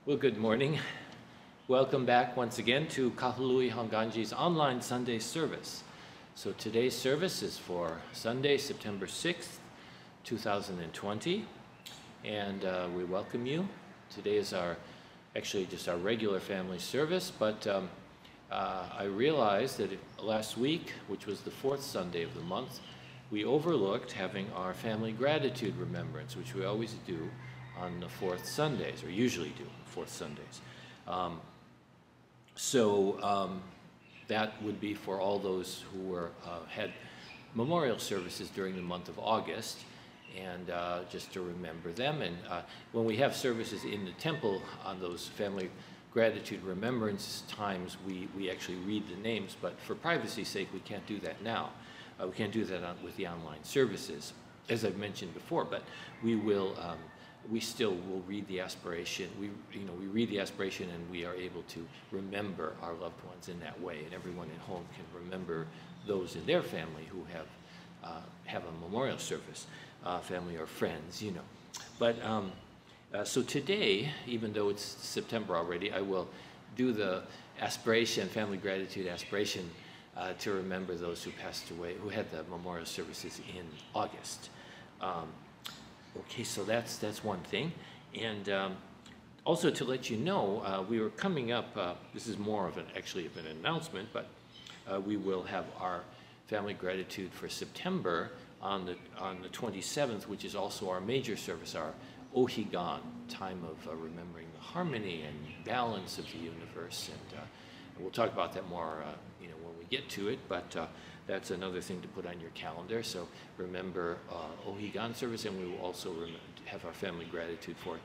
Well, good morning. Welcome back once again to Kahului Hongwanji's online Sunday service. So today's service is for Sunday, September 6th, 2020, and we welcome you. Today is actually just our regular family service, but I realized that last week, which was the fourth Sunday of the month, we overlooked having our family gratitude remembrance, which we always do on the fourth Sundays, or usually do on fourth Sundays. That would be for all those who had memorial services during the month of August, and just to remember them. And when we have services in the temple on those family gratitude remembrance times, we actually read the names, but for privacy's sake, we can't do that now. We can't do that with the online services, as I've mentioned before, but we will. We still will read the aspiration. We read the aspiration, and we are able to remember our loved ones in that way. And everyone at home can remember those in their family who have a memorial service, family or friends, you know. But so today, even though it's September already, I will do the aspiration, family gratitude aspiration, to remember those who passed away, who had the memorial services in August. Okay, so that's one thing. And also to let you know, we were coming up, this is more of an announcement, but we will have our family gratitude for September on the 27th, which is also our major service, our Ohigan, time of remembering the harmony and balance of the universe. And we'll talk about that more when we get to it, but that's another thing to put on your calendar. So remember Ohigan service, and we will also have our family gratitude for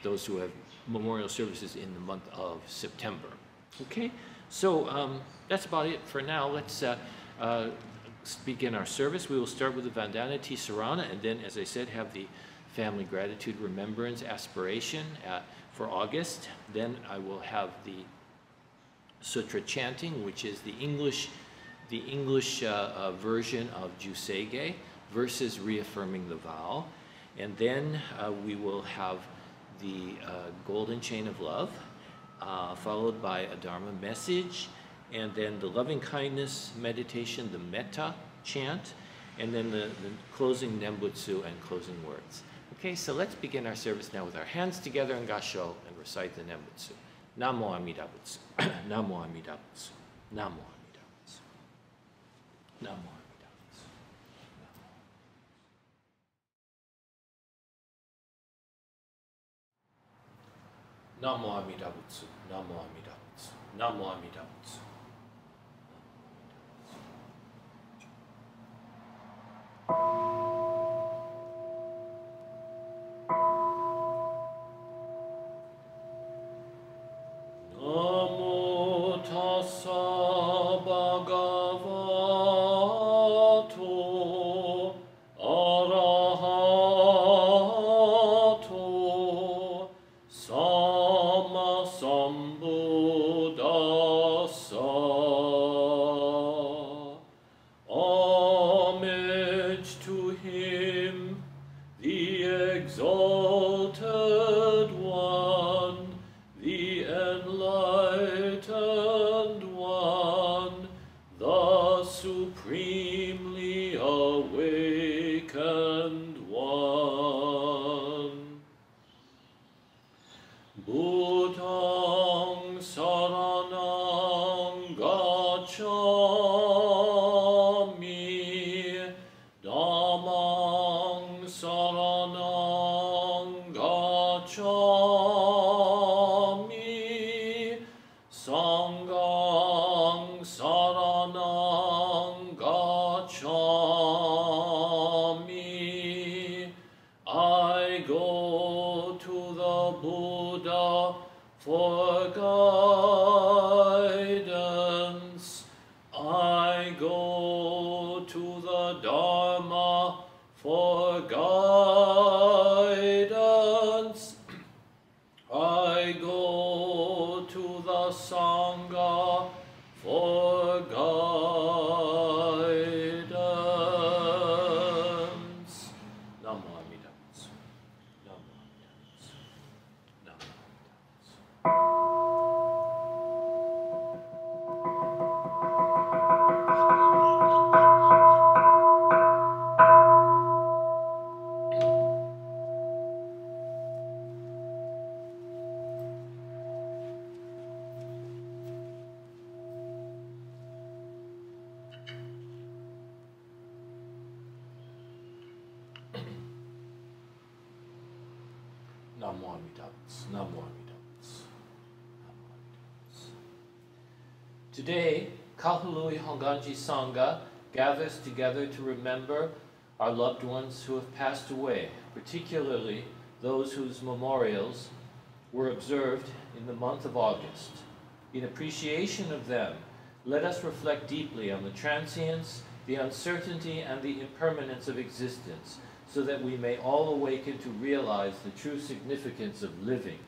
those who have memorial services in the month of September. Okay, so that's about it for now. Let's begin our service. We will start with the Vandana Tisarana, and then, as I said, have the family gratitude remembrance aspiration for August. Then I will have the sutra chanting, which is the English version of Jusege versus reaffirming the vow. And then we will have the golden chain of love, followed by a Dharma message, and then the loving kindness meditation, the metta chant, and then the closing nembutsu and closing words. Okay, so let's begin our service now with our hands together in Gasho and recite the nembutsu. Namo Amida Butsu. Namo Amida Butsu. Namo Amida Butsu. Namo Amida Butsu. Namo Amida Butsu. Namo Amida Butsu. Namo Amida Butsu. Namo tassa bhagavato arahato sammasambuddhassa. Homage to him, the exalted one, the enlightened one, the supremely awakened one. Buddhang saranang gacchami, Dhammang saranang gacchami, Sanghang saranang gacchami. I go to the Buddha for guidance. I go to the Dharma for guidance. I go to the Sangha for guidance. Namo Amida Butsu. Namo Amida Butsu. Namo Amida Butsu. Namo Amida Butsu. Namo Amida Butsu. Namo Amida Butsu. Today, Kahului Hongwanji Sangha gathers together to remember our loved ones who have passed away, particularly those whose memorials were observed in the month of August. In appreciation of them, let us reflect deeply on the transience, the uncertainty, and the impermanence of existence, so that we may all awaken to realize the true significance of living.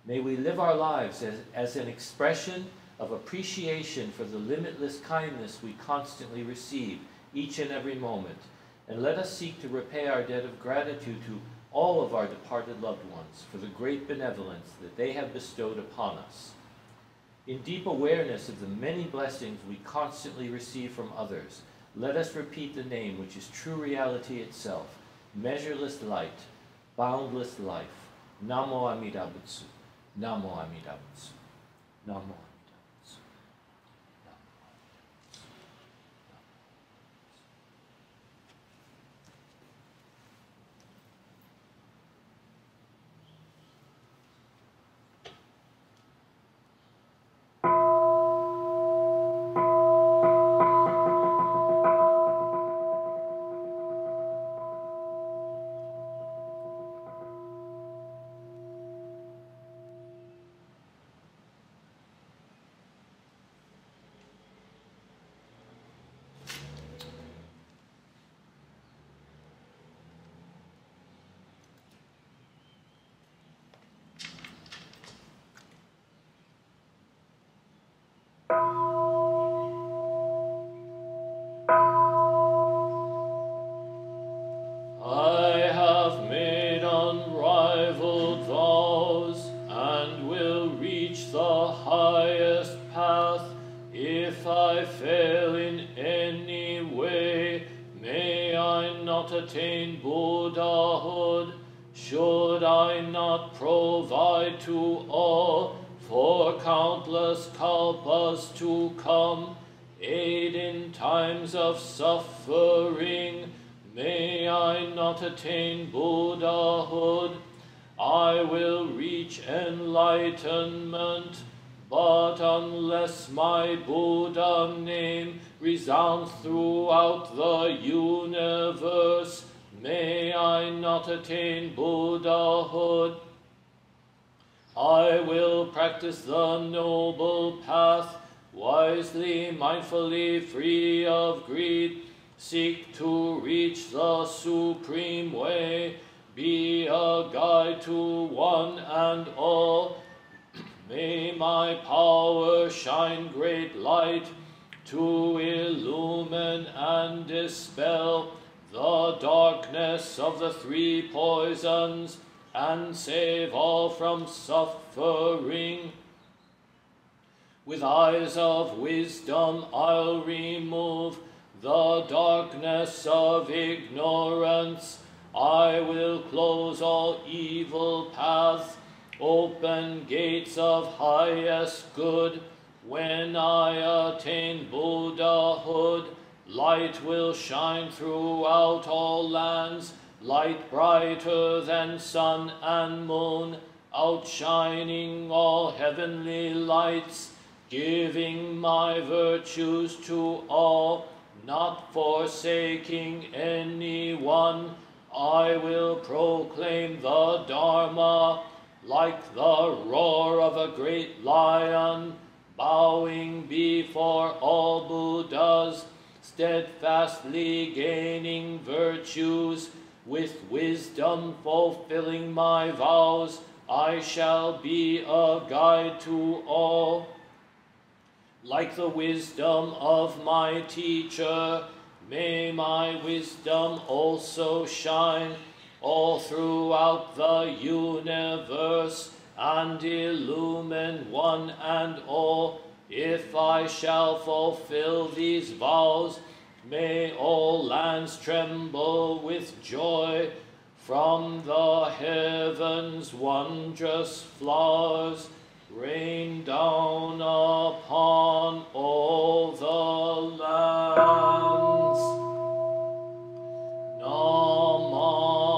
May we live our lives as an expression of appreciation for the limitless kindness we constantly receive each and every moment, and let us seek to repay our debt of gratitude to all of our departed loved ones for the great benevolence that they have bestowed upon us. In deep awareness of the many blessings we constantly receive from others, let us repeat the name which is true reality itself, measureless light, boundless life. Namo Amida Butsu. Namo Amida Butsu. Namo Amida Butsu. I have made unrivaled vows and will reach the highest path. If I fail in any way, may I not attain Buddhahood. Should I not provide to all for countless kalpas to come, aid in times of suffering, may I not attain Buddhahood. I will reach enlightenment, but unless my Buddha name resounds throughout the universe, may I not attain Buddhahood. I will practice the noble path, wisely, mindfully, free of greed, seek to reach the supreme way, be a guide to one and all. May my power shine great light to illumine and dispel the darkness of the three poisons and save all from suffering. With eyes of wisdom I'll remove the darkness of ignorance. I will close all evil paths, open gates of highest good. When I attain Buddhahood, light will shine throughout all lands, light brighter than sun and moon, outshining all heavenly lights, giving my virtues to all, not forsaking anyone. I will proclaim the Dharma like the roar of a great lion, bowing before all Buddhas, steadfastly gaining virtues, with wisdom fulfilling my vows. I shall be a guide to all. Like the wisdom of my teacher, may my wisdom also shine all throughout the universe and illumine one and all. If I shall fulfill these vows, may all lands tremble with joy. From the heavens wondrous flowers rain down upon all the lands. Namanda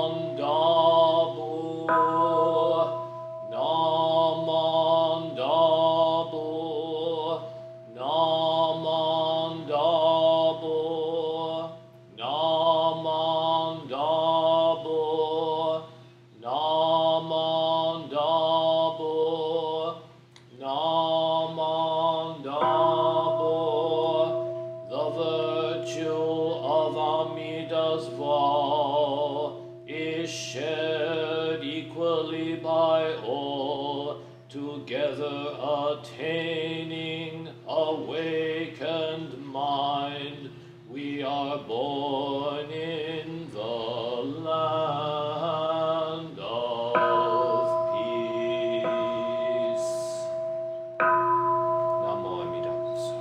awakened mind, we are born in the land of peace. Namo Amida Butsu.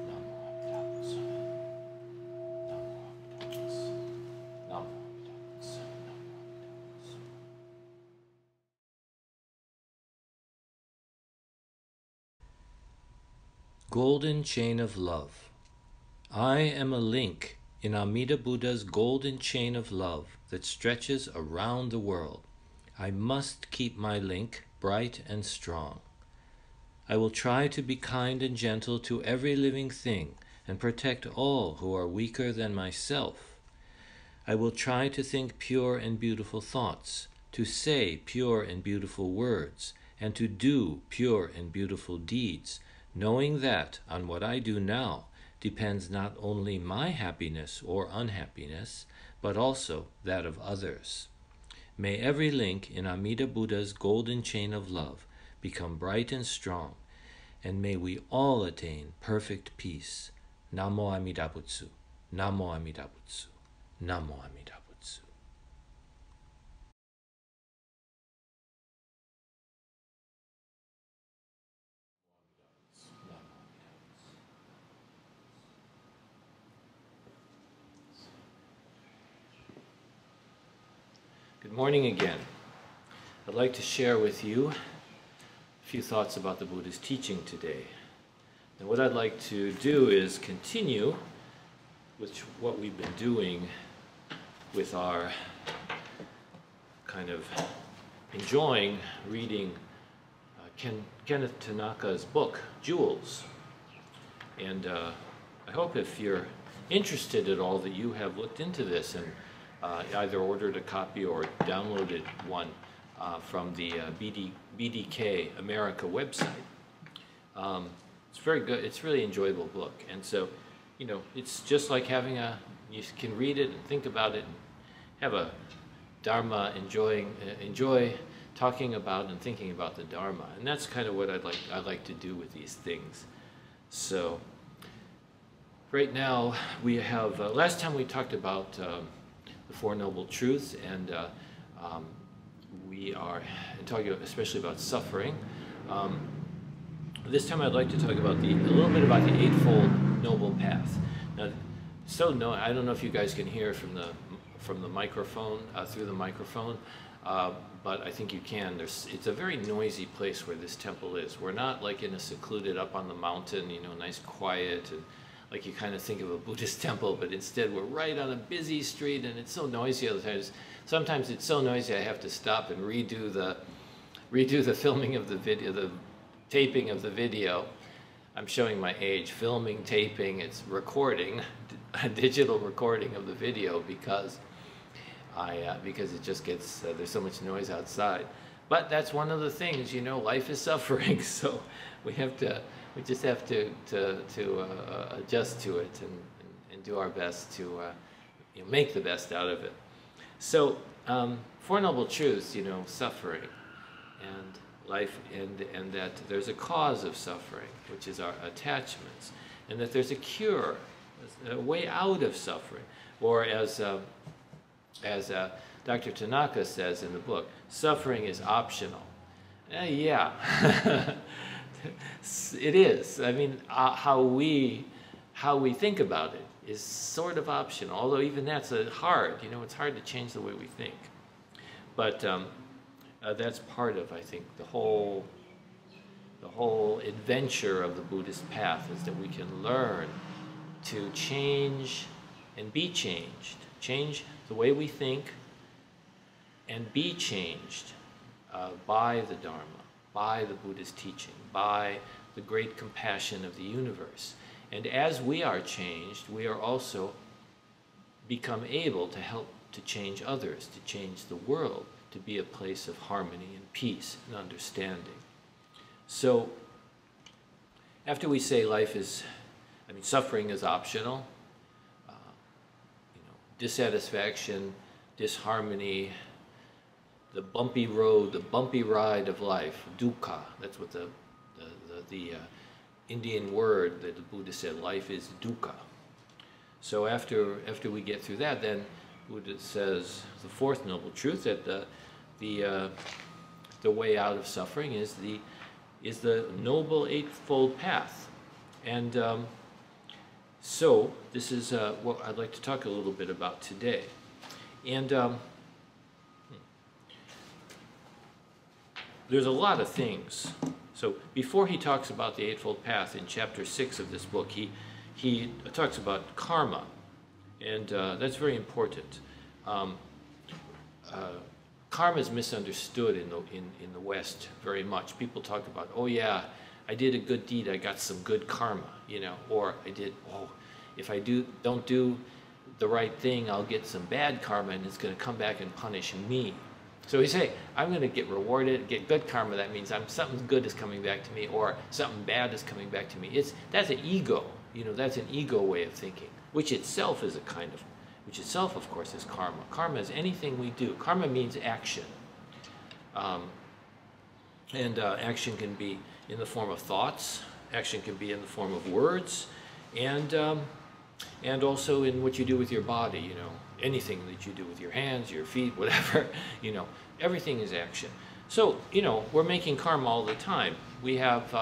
Namo Amida Butsu. Namo Amida Butsu. Namo Amida Butsu. Namo Amida Butsu. Golden Chain of Love. I am a link in Amida Buddha's golden chain of love that stretches around the world. I must keep my link bright and strong. I will try to be kind and gentle to every living thing and protect all who are weaker than myself. I will try to think pure and beautiful thoughts, to say pure and beautiful words, and to do pure and beautiful deeds, knowing that on what I do now depends not only my happiness or unhappiness, but also that of others. May every link in Amida Buddha's golden chain of love become bright and strong, and may we all attain perfect peace. Namo Amida Butsu. Namo Amida Butsu. Namo Amida Butsu. Good morning again. I'd like to share with you a few thoughts about the Buddha's teaching today. And what I'd like to do is continue with what we've been doing with our kind of enjoying reading Kenneth Tanaka's book, Jewels. And I hope if you're interested at all that you have looked into this and either ordered a copy or downloaded one from the BDK America website. It's very good. It's a really enjoyable book. And so, you know, it's just like having you can read it and think about it and have a Dharma, enjoy talking about and thinking about the Dharma. And that's kind of what I'd like to do with these things. So right now we have, last time we talked about the Four Noble Truths, and we are talking especially about suffering. This time I'd like to talk about a little bit about the Eightfold Noble Path. Now, I don't know if you guys can hear from the microphone, through the microphone, but I think you can. It's a very noisy place where this temple is. We're not like in a secluded up on the mountain, you know, nice quiet, and like you kind of think of a Buddhist temple, but instead we're right on a busy street, and it's so noisy other times. Sometimes it's so noisy I have to stop and redo the filming of the video, the taping of the video. I'm showing my age. Filming, taping, it's recording, a digital recording of the video because it just gets, there's so much noise outside. But that's one of the things, you know, life is suffering, so we just have to adjust to it and do our best to make the best out of it. So, Four Noble Truths, you know, suffering and life, and that there's a cause of suffering, which is our attachments, and that there's a cure, a way out of suffering, or as Dr. Tanaka says in the book, suffering is optional. Yeah, it is. I mean, how we think about it is sort of optional, although even that's hard. You know, it's hard to change the way we think. But that's part of, I think, the whole adventure of the Buddhist path is that we can learn to change and be changed. Change the way we think and be changed by the Dharma, by the Buddhist teaching, by the great compassion of the universe. And as we are changed, we are also become able to help to change others, to change the world, to be a place of harmony and peace and understanding. So after we say suffering is optional, dissatisfaction, disharmony, the bumpy road, the bumpy ride of life, dukkha, that's what the Indian word that the Buddha said, life is dukkha. So after we get through that, then Buddha says the fourth noble truth, that the way out of suffering is the noble eightfold path. And so this is what I'd like to talk a little bit about today. And there's a lot of things. So before he talks about the Eightfold Path in chapter 6 of this book, he talks about karma, and that's very important. Karma is misunderstood in the West very much. People talk about, oh yeah, I did a good deed, I got some good karma, you know, or if I don't do the right thing, I'll get some bad karma, and it's going to come back and punish me. So we say, I'm going to get rewarded, get good karma. That means something good is coming back to me, or something bad is coming back to me. That's an ego, you know. That's an ego way of thinking, which itself, of course, is karma. Karma is anything we do. Karma means action, and action can be in the form of thoughts. Action can be in the form of words, and also in what you do with your body, you know. Anything that you do with your hands, your feet, whatever, you know, everything is action. So, you know, we're making karma all the time. We have,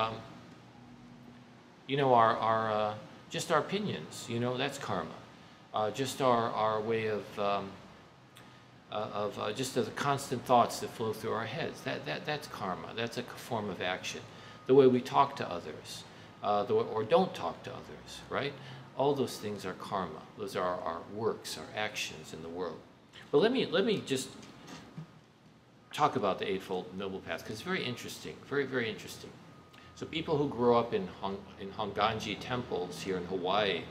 you know, just our opinions, you know, that's karma. Just our way of just the constant thoughts that flow through our heads. That's karma. That's a form of action. The way we talk to others, or don't talk to others, right? All those things are karma. Those are our works, our actions in the world. But let me just talk about the Eightfold Noble Path, because it's very interesting, very, very interesting. So people who grew up in Hongwanji temples here in Hawaii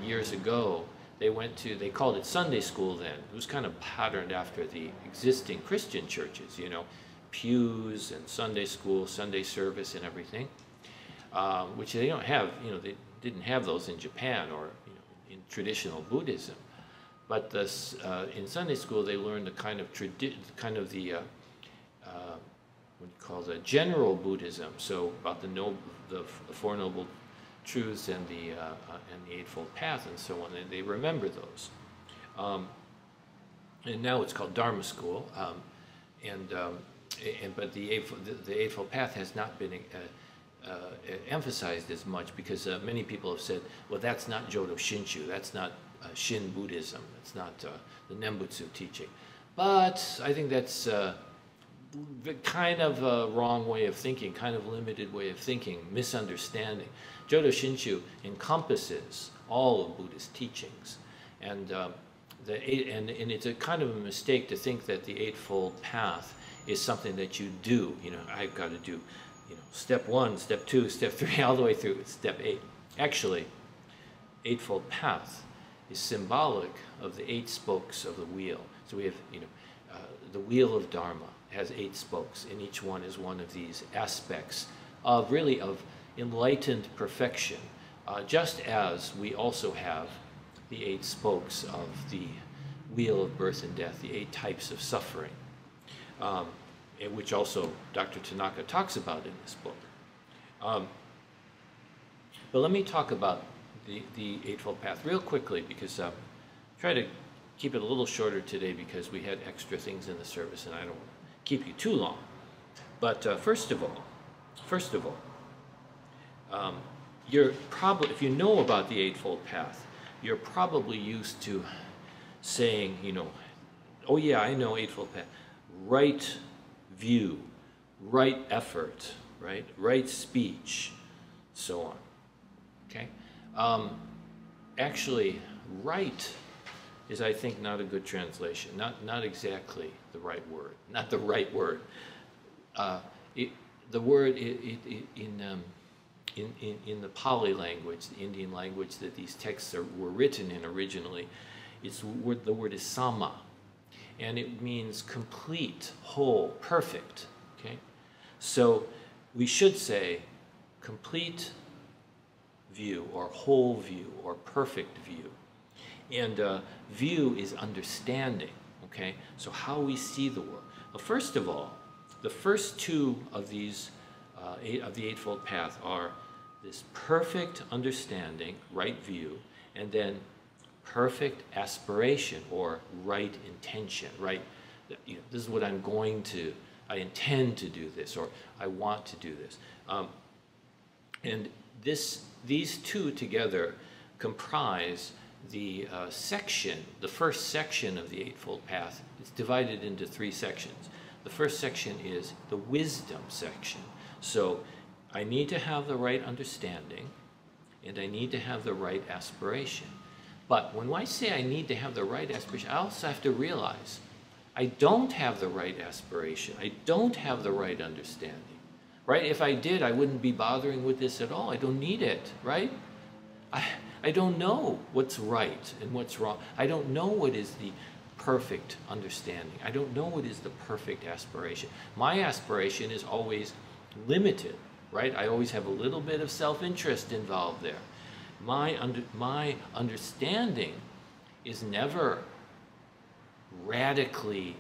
years ago, they called it Sunday school then. It was kind of patterned after the existing Christian churches, you know, pews and Sunday school, Sunday service and everything, which they don't have, you know, they didn't have those in Japan or, you know, in traditional Buddhism. But this, in Sunday school, they learned the kind of what you call the general Buddhism. So about the Four Noble Truths and the Eightfold Path and so on. And they remember those. And now it's called Dharma school. But the Eightfold Path has not been emphasized as much, because many people have said, well, that's not Jodo Shinshu, that's not Shin Buddhism, that's not the Nembutsu teaching. But I think that's kind of a wrong way of thinking, kind of limited way of thinking, misunderstanding. Jodo Shinshu encompasses all of Buddhist teachings, and it's a kind of a mistake to think that the Eightfold Path is something that you do. You know, I've got to do, you know, step 1, step 2, step 3, all the way through step 8. Actually, Eightfold Path is symbolic of the 8 spokes of the wheel. So we have, you know, the wheel of Dharma has 8 spokes, and each one is one of these aspects of really of enlightened perfection, just as we also have the 8 spokes of the wheel of birth and death, the 8 types of suffering, which also Dr. Tanaka talks about in this book. But let me talk about the Eightfold Path real quickly, because try to keep it a little shorter today because we had extra things in the service and I don't want to keep you too long. But first of all, you're probably, if you know about the Eightfold Path, you're probably used to saying, you know, oh yeah, I know Eightfold Path. Right view, right effort, right speech, so on. Okay? Actually, right is, I think, not a good translation. Not exactly the right word. Not the right word. The word in the Pali language, the Indian language that these texts were written in originally, the word is sama, and it means complete, whole, perfect. Okay, so we should say complete view, or whole view, or perfect view. And view is understanding. Okay, so how we see the world. Well, first of all, the first 2 of these of the Eightfold Path are this perfect understanding, right view, and then perfect aspiration or right intention, right? This is what I'm going to, I intend to do this, or I want to do this. And these two together comprise the the first section of the Eightfold Path. It's divided into 3 sections. The first section is the wisdom section. So I need to have the right understanding, and I need to have the right aspiration. But when I say I need to have the right aspiration, I also have to realize I don't have the right aspiration. I don't have the right understanding, right? If I did, I wouldn't be bothering with this at all. I don't need it, right? I don't know what's right and what's wrong. I don't know what is the perfect understanding. I don't know what is the perfect aspiration. My aspiration is always limited, right? I always have a little bit of self-interest involved there. My understanding is never radically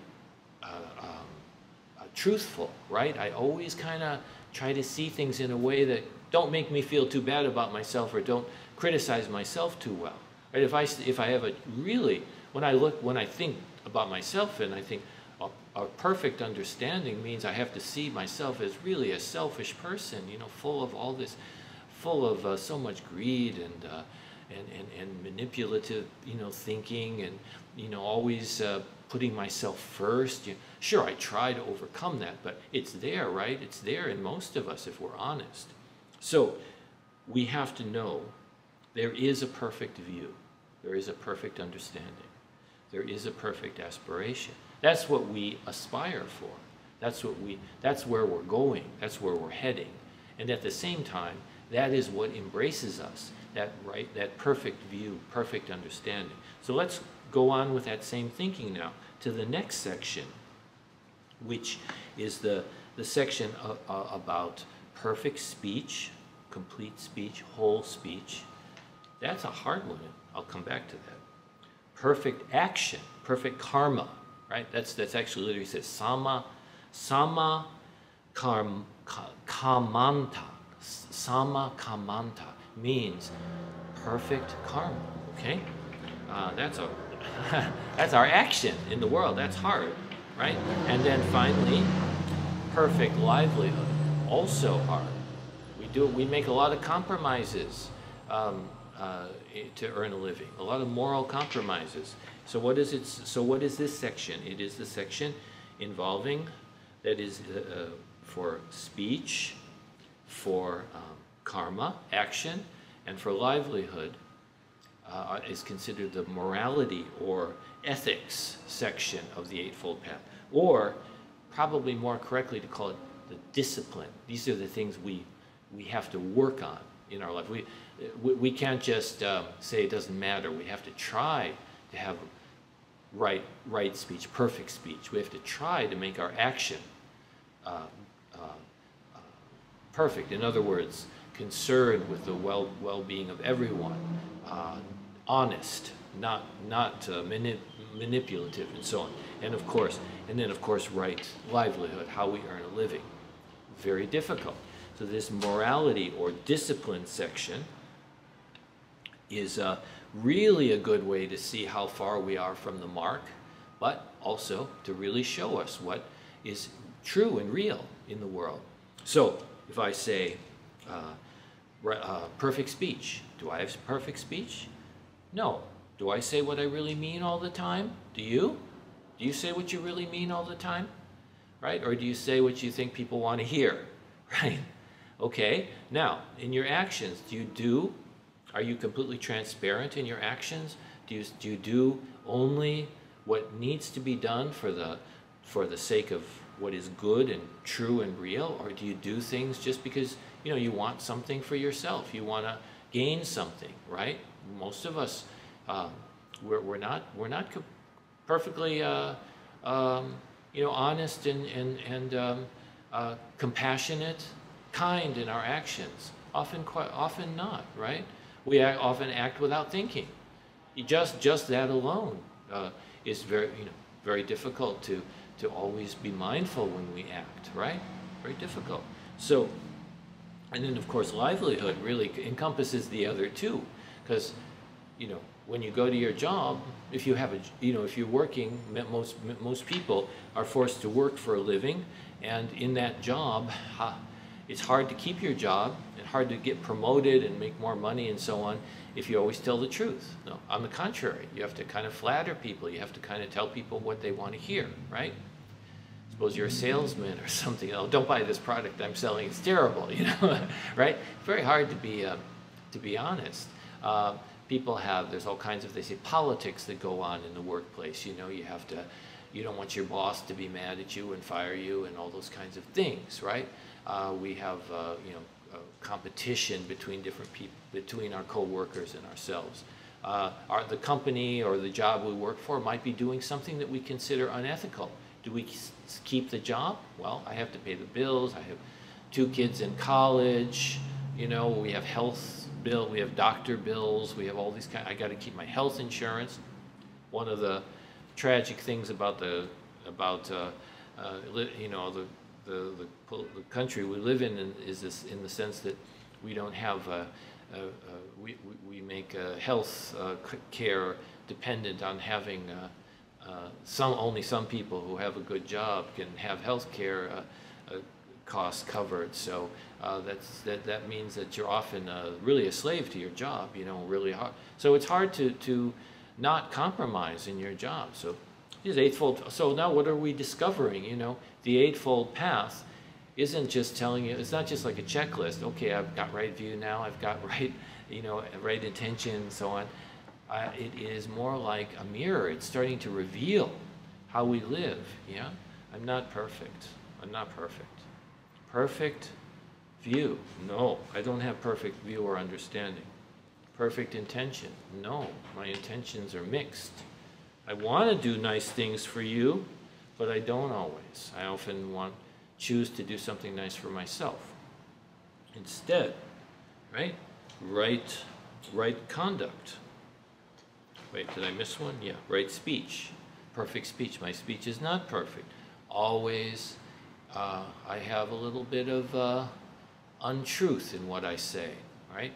truthful, right? I always kind of try to see things in a way that don't make me feel too bad about myself or don't criticize myself too well. Right? If I have a really, when I think about myself and I think a perfect understanding means I have to see myself as really a selfish person, full of all this, full of so much greed and manipulative, thinking and, always putting myself first. Sure, I try to overcome that, but it's there, right? It's there in most of us if we're honest. So we have to know there is a perfect view. There is a perfect understanding. There is a perfect aspiration. That's what we aspire for. That's where we're going. That's where we're heading. And at the same time, that is what embraces us, that perfect view, perfect understanding. So let's go on with that same thinking now to the next section, which is the section about perfect speech, complete speech, whole speech. That's a hard one. I'll come back to that. Perfect action, perfect karma, right? That's actually literally says sama kamanta. Sama kamanta means perfect karma. Okay, that's our action in the world. That's hard, right? And then finally, perfect livelihood, also hard. We make a lot of compromises to earn a living, a lot of moral compromises. So what is it? So what is this section? It is the section involving, that is for speech, for karma, action, and for livelihood is considered the morality or ethics section of the Eightfold Path, or probably more correctly to call it the discipline. These are the things we have to work on in our life. We can't just say it doesn't matter. We have to try to have right speech, perfect speech. We have to try to make our action perfect. In other words, concerned with the well-being of everyone, honest, not manipulative, and so on. And then of course, right livelihood, how we earn a living. Very difficult. So this morality or discipline section is really a good way to see how far we are from the mark, but also to really show us what is true and real in the world. So if I say perfect speech, do I have perfect speech? No. Do I say what I really mean all the time? Do you? Do you say what you really mean all the time? Right? Or do you say what you think people want to hear? Right? Okay. Now, in your actions, are you completely transparent in your actions? Do you do only what needs to be done for the sake of what is good and true and real? Or do you do things just because, you want something for yourself? You want to gain something, right? Most of us, we're not perfectly, honest and compassionate, kind in our actions. Often not, right? We often act without thinking. Just that alone is very difficult to always be mindful when we act, right? Very difficult. So And then, of course, livelihood really encompasses the other two, because, when you go to your job, if you have if you're working, most people are forced to work for a living, and in that job, it's hard to keep your job and hard to get promoted and make more money and so on if you always tell the truth. No, on the contrary, you have to kind of flatter people. You have to kind of tell people what they want to hear, right? Suppose you're a salesman or something. Oh, don't buy this product I'm selling. It's terrible, right? It's very hard to be honest. People there's all kinds of, they say, politics that go on in the workplace. You don't want your boss to be mad at you and fire you and all those kinds of things, right? We have, competition between different people, between our co-workers and ourselves. The company or the job we work for might be doing something that we consider unethical. Do we keep the job? Well, I have to pay the bills. I have 2 kids in college. We have health bill, we have doctor bills, we have all these I got to keep my health insurance. One of the tragic things about the country we live in is this, in the sense that we don't have we make health care dependent on having only some people who have a good job can have health care costs covered. So that means that you're often really a slave to your job, really hard. So it's hard to not compromise in your job. So these eightfold. So now what are we discovering? The Eightfold Path isn't just telling you, it's not just like a checklist. Okay, I've got right view now, I've got right, right intention and so on. It is more like a mirror. It's starting to reveal how we live, yeah? I'm not perfect. I'm not perfect. Perfect view? No, I don't have perfect view or understanding. Perfect intention? No, my intentions are mixed. I want to do nice things for you, but I don't always. I often choose to do something nice for myself. Instead, right? Right conduct. Wait, did I miss one? Yeah, right speech. Perfect speech. My speech is not perfect. Always, I have a little bit of untruth in what I say, right?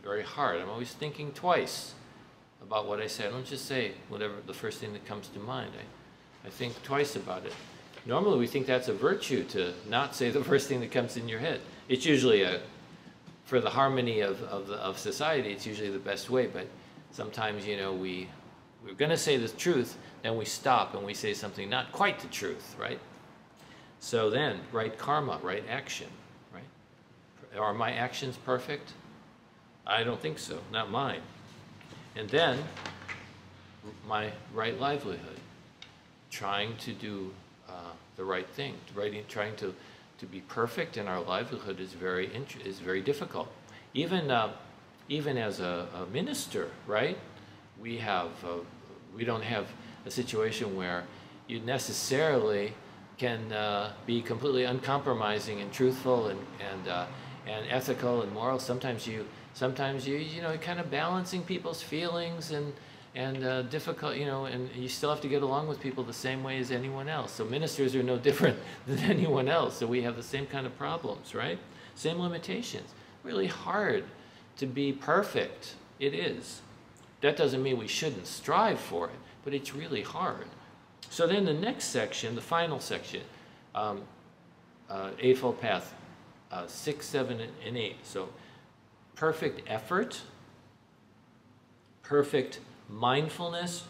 Very hard. I'm always thinking twice about what I say. I don't just say whatever the first thing that comes to mind. I think twice about it. Normally we think that's a virtue, to not say the first thing that comes in your head. It's usually for the harmony of society, it's usually the best way, but sometimes, we're going to say the truth, then we stop and we say something not quite the truth, right? So then, right karma, right action, right? Are my actions perfect? I don't think so, not mine. And then, my right livelihood, trying to do the right thing, trying to be perfect in our livelihood is very difficult. Even as a minister, right? We don't have a situation where you necessarily can be completely uncompromising and truthful and ethical and moral. Sometimes you kind of balancing people's feelings and difficult, and you still have to get along with people the same way as anyone else. So ministers are no different than anyone else. So we have the same kind of problems, right? Same limitations. Really hard to be perfect. It is. That doesn't mean we shouldn't strive for it, but it's really hard. So then the next section, the final section, Eightfold Path, 6, 7, and 8. So perfect effort, perfect mindfulness,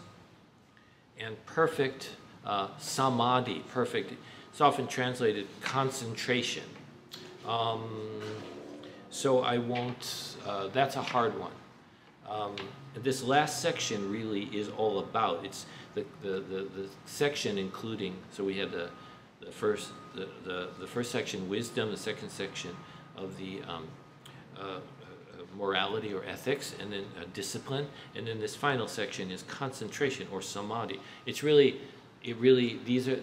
and perfect Samadhi, perfect. It's often translated concentration. So I won't, that's a hard one. This last section really is all about, it's the section including, so we had the first section, wisdom, the second section of the morality or ethics, and then discipline, and then this final section is concentration or samadhi.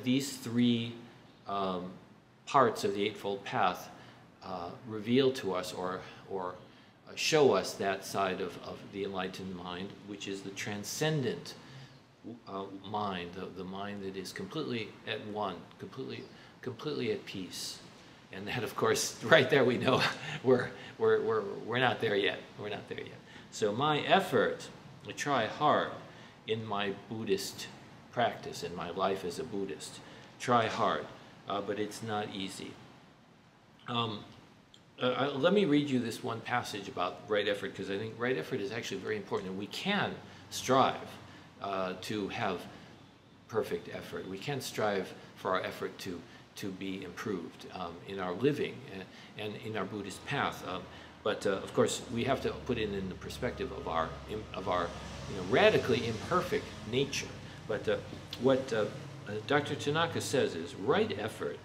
These three parts of the Eightfold Path reveal to us or show us that side of the enlightened mind, which is the transcendent mind, the mind that is completely at one, completely at peace. And that, of course, right there we know we're not there yet. We're not there yet. So my effort, I try hard in my Buddhist practice, in my life as a Buddhist. Try hard, but it's not easy. Let me read you this one passage about right effort, because I think right effort is actually very important. And we can strive to have perfect effort. We can strive for our effort to be improved in our living and in our Buddhist path. But of course, we have to put it in the perspective of our radically imperfect nature. But what Dr. Tanaka says is, right effort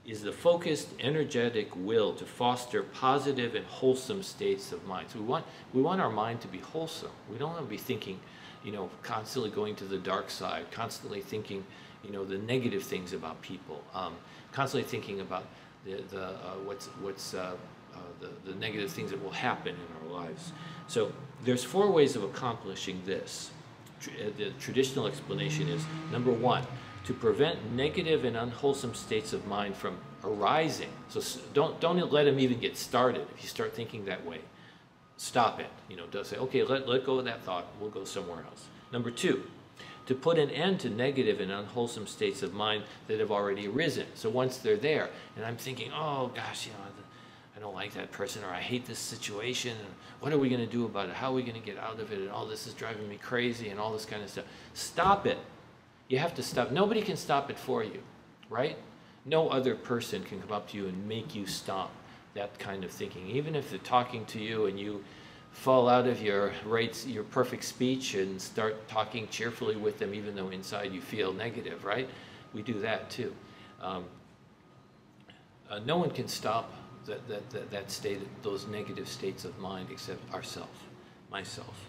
is the focused, energetic will to foster positive and wholesome states of mind. So we want our mind to be wholesome. We don't want to be thinking, constantly going to the dark side, constantly thinking, the negative things about people, constantly thinking about the negative things that will happen in our lives. So there's 4 ways of accomplishing this. The traditional explanation is, number 1, to prevent negative and unwholesome states of mind from arising. So don't let them even get started. If you start thinking that way, stop it. Don't say, okay, let go of that thought. We'll go somewhere else. Number 2, to put an end to negative and unwholesome states of mind that have already arisen. So once they're there, and I'm thinking, oh gosh, I don't like that person, or I hate this situation, and what are we going to do about it? How are we going to get out of it? And all this is driving me crazy, and all this kind of stuff. Stop it. You have to stop. Nobody can stop it for you, right? No other person can come up to you and make you stop that kind of thinking. Even if they're talking to you and you fall out of your perfect speech and start talking cheerfully with them, even though inside you feel negative, right? We do that too. No one can stop that state, those negative states of mind, except myself.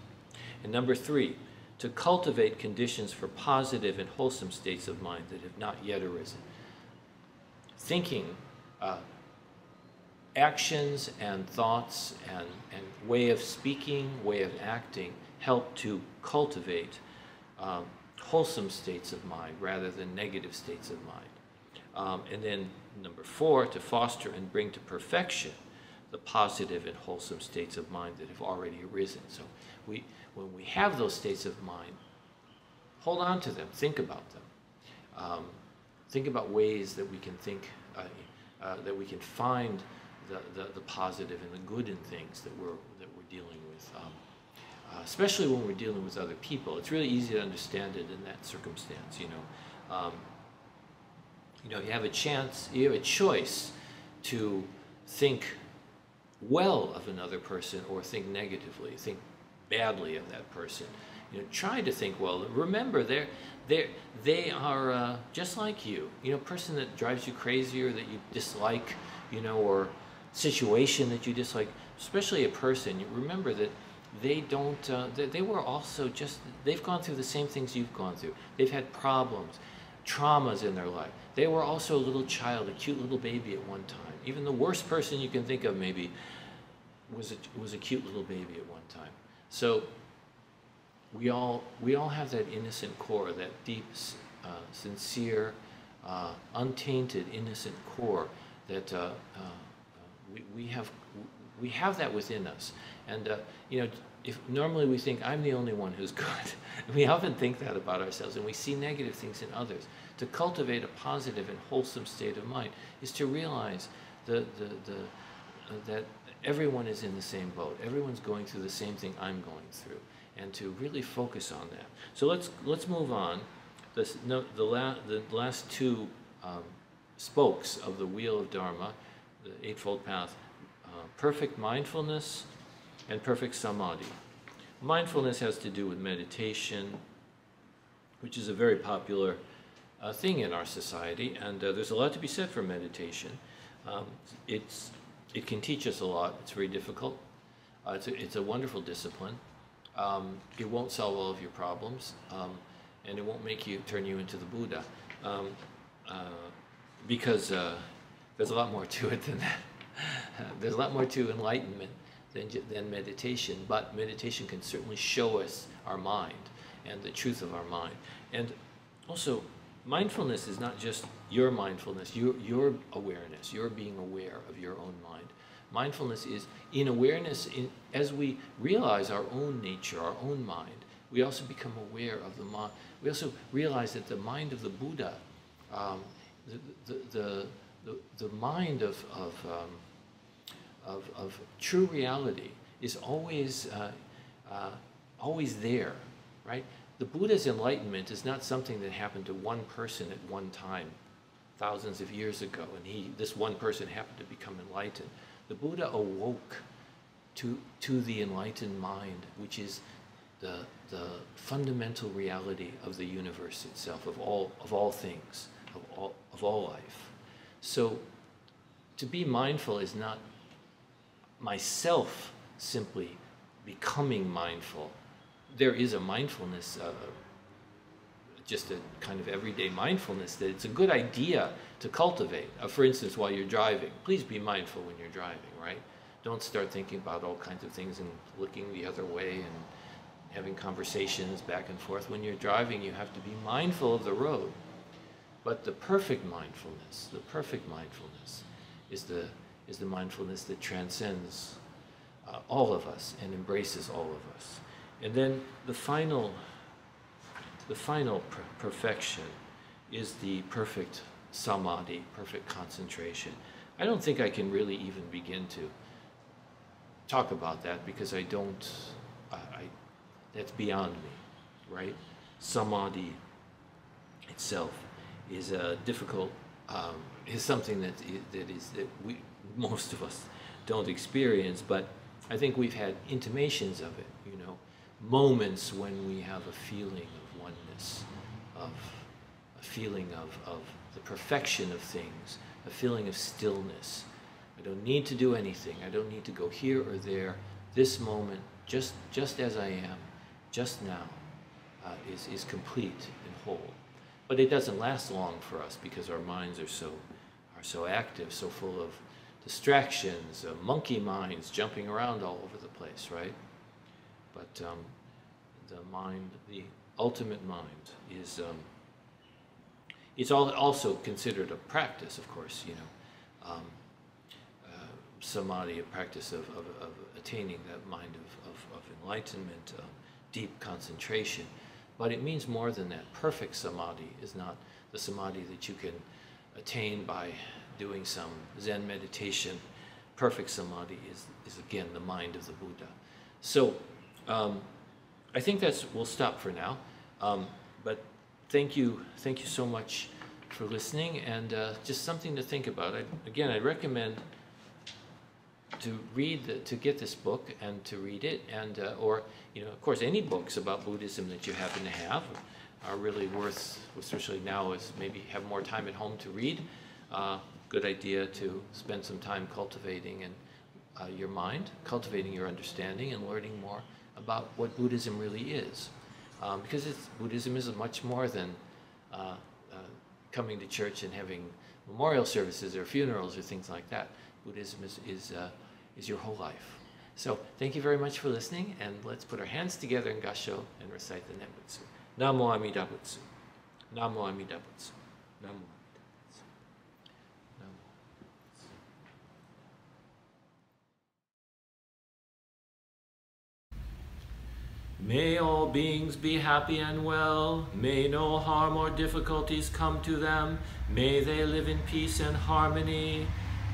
And number 3, to cultivate conditions for positive and wholesome states of mind that have not yet arisen. Thinking, actions and thoughts and way of speaking, way of acting help to cultivate wholesome states of mind rather than negative states of mind. And then number 4, to foster and bring to perfection the positive and wholesome states of mind that have already arisen. So when we have those states of mind, hold on to them, think about them. Think about ways that we can think, that we can find the positive and the good in things that we're dealing with, especially when we're dealing with other people. It's really easy to understand it in that circumstance. You have a choice to think well of another person or think negatively, think badly of that person. Try to think well. Remember, they are just like you. A person that drives you crazy or that you dislike, or situation that you dislike, especially a person. You remember that they don't. They were also they've gone through the same things you've gone through. They've had problems, traumas in their life. They were also a little child, a cute little baby at one time. Even the worst person you can think of maybe was a cute little baby at one time. So we all have that innocent core, that deep, sincere, untainted, innocent core that we have that within us. And if normally we think I'm the only one who's good, we often think that about ourselves, and we see negative things in others. To cultivate a positive and wholesome state of mind is to realize that everyone is in the same boat. Everyone's going through the same thing I'm going through, and to really focus on that. So let's move on. The last 2 spokes of the wheel of Dharma, the Eightfold Path, perfect mindfulness and perfect Samadhi. Mindfulness has to do with meditation, which is a very popular thing in our society, and there's a lot to be said for meditation. It can teach us a lot. It's very difficult. It's a wonderful discipline. It won't solve all of your problems, and it won't turn you into the Buddha, because there's a lot more to it than that. There's a lot more to enlightenment than meditation, but meditation can certainly show us our mind and the truth of our mind. And also, mindfulness is not just your mindfulness, your awareness, your being aware of your own mind. Mindfulness is in awareness, as we realize our own nature, our own mind, we also become aware of the mind. We also realize that the mind of the Buddha, the mind of true reality is always there, right? The Buddha's enlightenment is not something that happened to one person at one time, thousands of years ago, and this one person happened to become enlightened. The Buddha awoke to the enlightened mind, which is the fundamental reality of the universe itself, of all things, of all life. So to be mindful is not myself simply becoming mindful. There is a mindfulness, just a kind of everyday mindfulness that it's a good idea to cultivate. For instance, while you're driving, please be mindful when you're driving, right? Don't start thinking about all kinds of things and looking the other way and having conversations back and forth. When you're driving, you have to be mindful of the road. But the perfect mindfulness is the mindfulness that transcends all of us and embraces all of us. And then the final perfection is the perfect samadhi, perfect concentration. I don't think I can really even begin to talk about that because that's beyond me, right? Samadhi itself is a difficult, is something that most of us don't experience, but I think we've had intimations of it, you know, moments when we have a feeling of oneness, of a feeling of the perfection of things, a feeling of stillness. I don't need to do anything. I don't need to go here or there. This moment, just as I am, just now, is complete and whole. But it doesn't last long for us because our minds are so active, so full of distractions, monkey minds jumping around all over the place, right? But the mind, the ultimate mind, is it's also considered a practice, of course, you know. Samadhi, a practice of attaining that mind of enlightenment, deep concentration. But it means more than that. Perfect samadhi is not the samadhi that you can attain by doing some Zen meditation. Perfect samadhi is again the mind of the Buddha. So I think we'll stop for now. But thank you so much for listening, and just something to think about. I'd recommend to get this book and to read it, and or, you know, of course, any books about Buddhism that you happen to have are really worth, especially now as maybe have more time at home to read. Good idea to spend some time cultivating your mind, cultivating your understanding, and learning more about what Buddhism really is. Because Buddhism is much more than coming to church and having memorial services or funerals or things like that. Buddhism is your whole life. So thank you very much for listening, and let's put our hands together in Gassho and recite the Nembutsu. Namo Amida Butsu. Namo Amida Butsu. Namo Amida Butsu. Namo. May all beings be happy and well. May no harm or difficulties come to them. May they live in peace and harmony.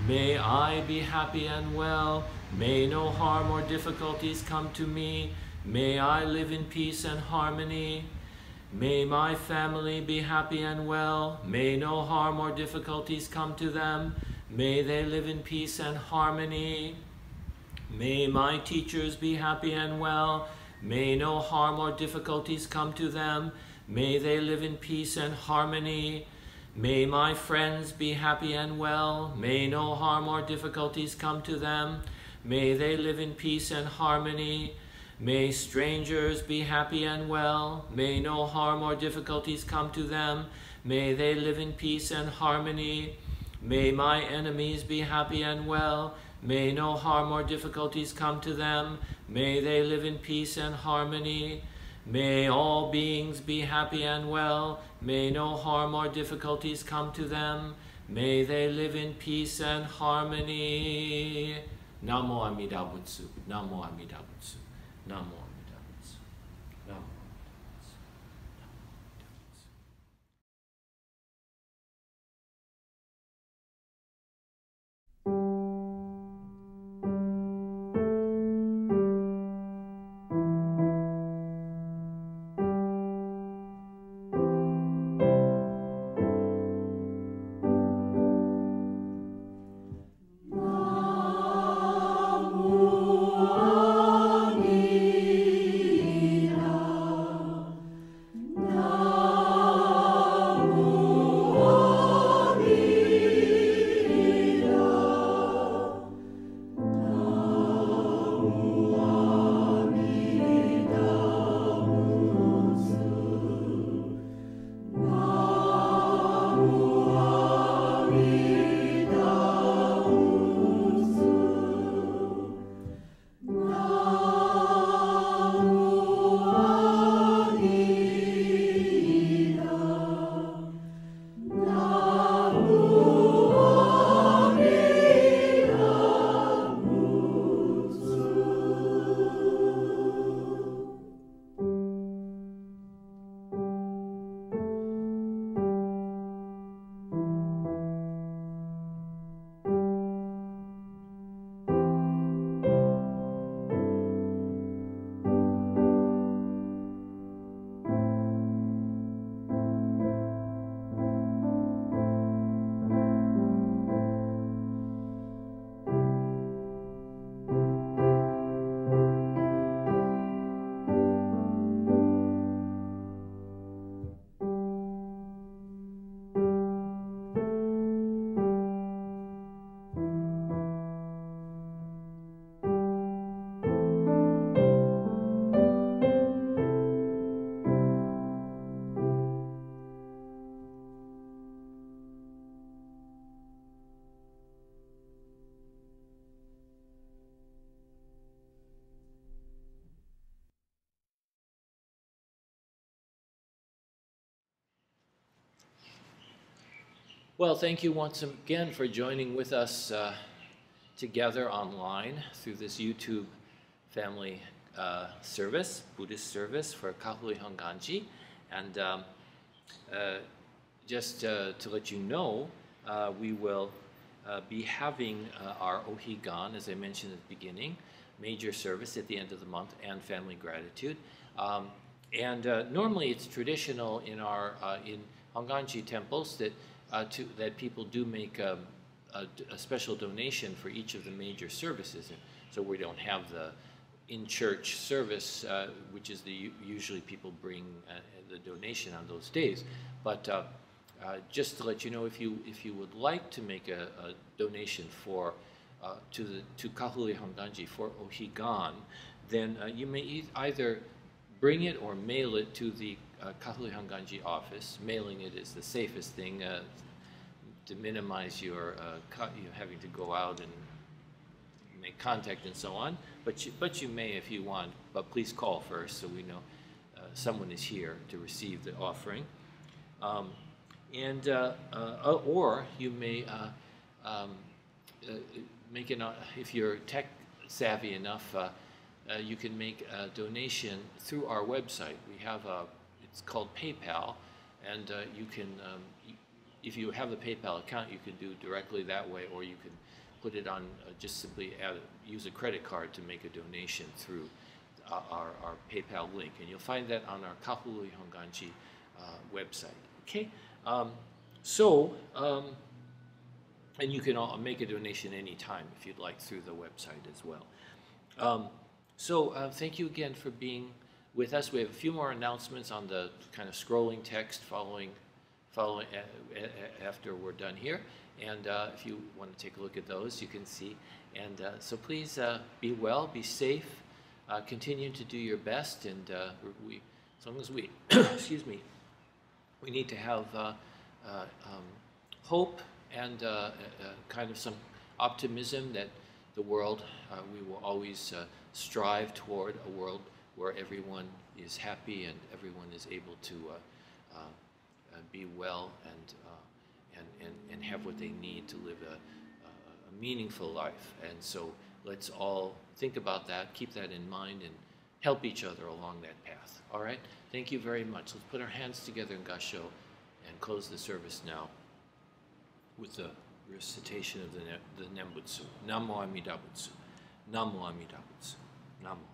May I be happy and well. May no harm or difficulties come to me. May I live in peace and harmony. May my family be happy and well. May no harm or difficulties come to them. May they live in peace and harmony. May my teachers be happy and well. May no harm or difficulties come to them. May they live in peace and harmony. May my friends be happy and well. May no harm or difficulties come to them. May they live in peace and harmony. May strangers be happy and well. May no harm or difficulties come to them. May they live in peace and harmony. May my enemies be happy and well. May no harm or difficulties come to them. May they live in peace and harmony. May all beings be happy and well. May no harm or difficulties come to them. May they live in peace and harmony. Namo Amida Butsu. Namo Amida Butsu. Namo Amida Butsu. Namo. Well, thank you once again for joining with us together online through this YouTube family service, Buddhist service for Kahului Hongwanji. And just to let you know, we will be having our Ohigan, as I mentioned at the beginning, major service at the end of the month, and family gratitude. Normally it's traditional in our in Hongwanji temples that that people do make a special donation for each of the major services. And so we don't have the in-church service, which is usually people bring the donation on those days. But just to let you know, if you would like to make a donation for to Kahului Hongwanji for Ohigan, then you may either bring it or mail it to the Kahului Hongwanji office. Mailing it is the safest thing to minimize your having to go out and make contact and so on. But you may if you want. But please call first so we know someone is here to receive the offering. Or you may make an if you're tech savvy enough. You can make a donation through our website. We have it's called PayPal, and you can, if you have the PayPal account, you can do directly that way, or you can put it on, just simply use a credit card to make a donation through our PayPal link. And you'll find that on our Kahului Hongwanji website. Okay? And you can make a donation anytime if you'd like through the website as well. Thank you again for being with us. We have a few more announcements on the kind of scrolling text following after we're done here. And if you want to take a look at those, you can see. And so please be well, be safe, continue to do your best. And as long as we, excuse me, we need to have hope and kind of some optimism that the world, we will always strive toward a world where everyone is happy and everyone is able to be well and have what they need to live a meaningful life. And so let's all think about that, keep that in mind, and help each other along that path. All right? Thank you very much. Let's put our hands together in Gasho and close the service now with the recitation of the Nembutsu. Namo Amida Butsu. Namo Amida Butsu. Namo.